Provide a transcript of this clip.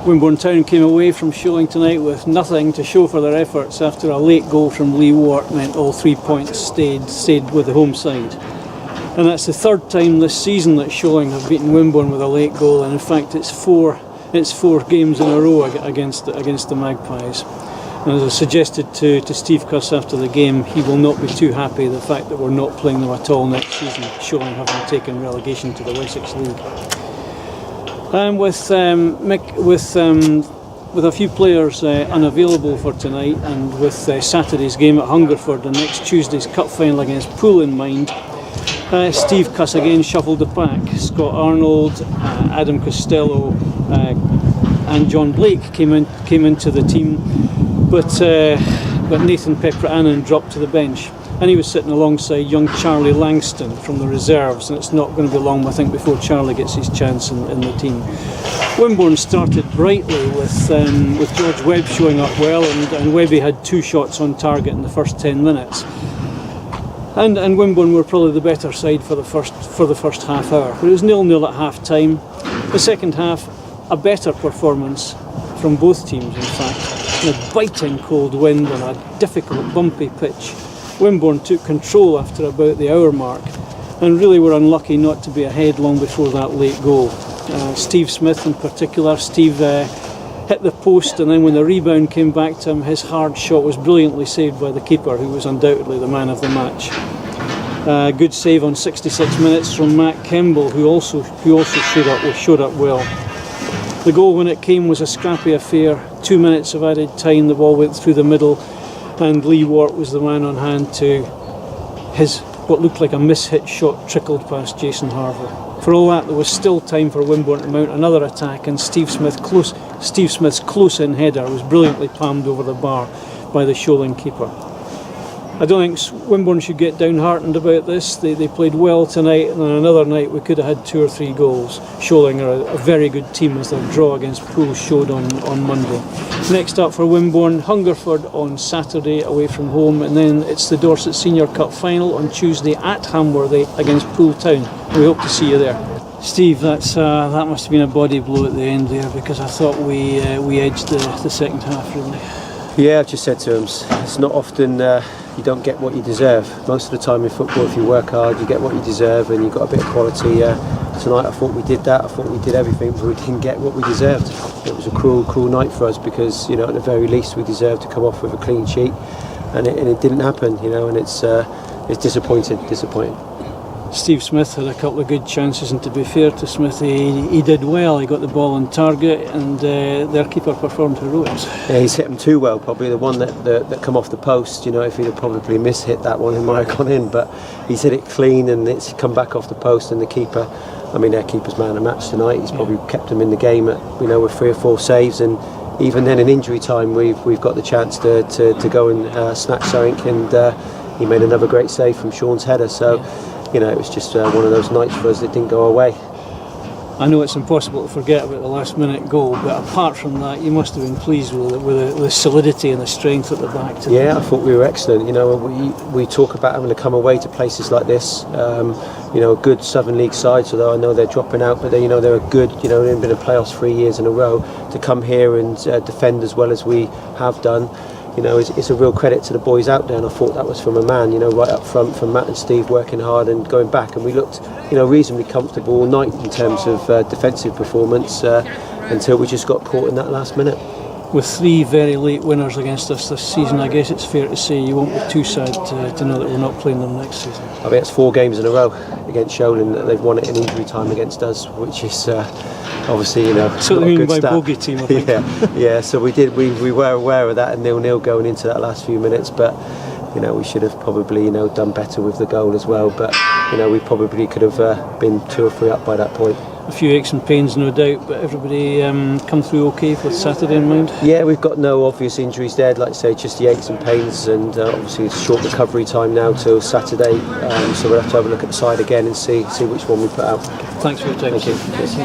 Wimborne Town came away from Sholing tonight with nothing to show for their efforts after a late goal from Lee Wart meant all 3 points stayed with the home side. And that's the third time this season that Sholing have beaten Wimborne with a late goal, and in fact it's four games in a row against the Magpies. And as I suggested to Steve Cuss after the game, he will not be too happy the fact that we're not playing them at all next season, Sholing having taken relegation to the Wessex League. With a few players unavailable for tonight, and with Saturday's game at Hungerford and next Tuesday's cup final against Poole in mind, Steve Cuss again shuffled the pack. Scott Arnold, Adam Costello and John Blake came into the team, but Nathan Pepper-Annan dropped to the bench, and he was sitting alongside young Charlie Langston from the reserves, and it's not going to be long, I think, before Charlie gets his chance in the team. Wimborne started brightly with George Webb showing up well, and Webby had 2 shots on target in the first 10 minutes. And Wimborne were probably the better side for the first half hour. But it was 0-0 at half time. The second half, a better performance from both teams, in fact. In a biting cold wind on a difficult bumpy pitch, Wimborne took control after about the hour mark, and really were unlucky not to be ahead long before that late goal. Steve Smith in particular, Steve hit the post, and then when the rebound came back to him, his hard shot was brilliantly saved by the keeper, who was undoubtedly the man of the match. Good save on 66 minutes from Matt Kemble, who also showed up well. The goal, when it came, was a scrappy affair. 2 minutes of added time, the ball went through the middle, and Lee Wart was the man on hand to his what looked like a mishit shot trickled past Jason Harver. For all that, there was still time for Wimborne to mount another attack, and Steve Smith's close-in header was brilliantly palmed over the bar by the Sholing keeper. I don't think Wimborne should get downhearted about this. They played well tonight, and on another night we could have had 2 or 3 goals. Sholing are a very good team, as their draw against Poole showed on Monday. Next up for Wimborne, Hungerford on Saturday away from home, and then it's the Dorset Senior Cup final on Tuesday at Hamworthy against Poole Town. We hope to see you there. Steve, that must have been a body blow at the end there, because I thought we edged the second half, really. Yeah, I've just said to him, it's not often you don't get what you deserve. Most of the time in football, if you work hard, you get what you deserve, and you've got a bit of quality. Tonight I thought we did that. I thought we did everything, but we didn't get what we deserved. It was a cruel night for us, because at the very least we deserved to come off with a clean sheet, and it didn't happen. And it's disappointing. Steve Smith had a couple of good chances, and to be fair to Smith, he did well. He got the ball on target, and their keeper performed heroics. Yeah, he's hit them too well. Probably the one that come off the post. If he'd have probably mishit that one, it might have gone in. But he's hit it clean, and it's come back off the post. And the keeper, their keeper's man of the match tonight. He's probably kept them in the game at with 3 or 4 saves, and even then in injury time, we've got the chance to go and snatch something, and he made another great save from Sean's header. So. It was just one of those nights for us that didn't go our way. I know it's impossible to forget about the last minute goal, but apart from that, you must have been pleased with the solidity and the strength at the back today. Yeah, I thought we were excellent. We talk about having to come away to places like this. A good Southern League side, so I know they're dropping out, but they're a good. They've been in playoffs 3 years in a row. To come here and defend as well as we have done. It's a real credit to the boys out there, and I thought that was from a man, right up front, from Matt and Steve working hard and going back, and we looked, reasonably comfortable all night in terms of defensive performance until we just got caught in that last minute. With 3 very late winners against us this season, I guess it's fair to say you won't be too sad to know that we're not playing them next season. I think it's 4 games in a row against Sholing that they've won it in injury time against us, which is obviously so they mean by bogey team, I think. yeah. So we were aware of that, and 0-0 going into that last few minutes, but we should have probably done better with the goal as well. But we probably could have been 2 or 3 up by that point. A few aches and pains, no doubt, but everybody come through okay with Saturday in mind? Yeah, we've got no obvious injuries there, like I say, just the aches and pains, and obviously it's short recovery time now till Saturday, so we'll have to have a look at the side again and see which one we put out. Thanks for your time. Thank you.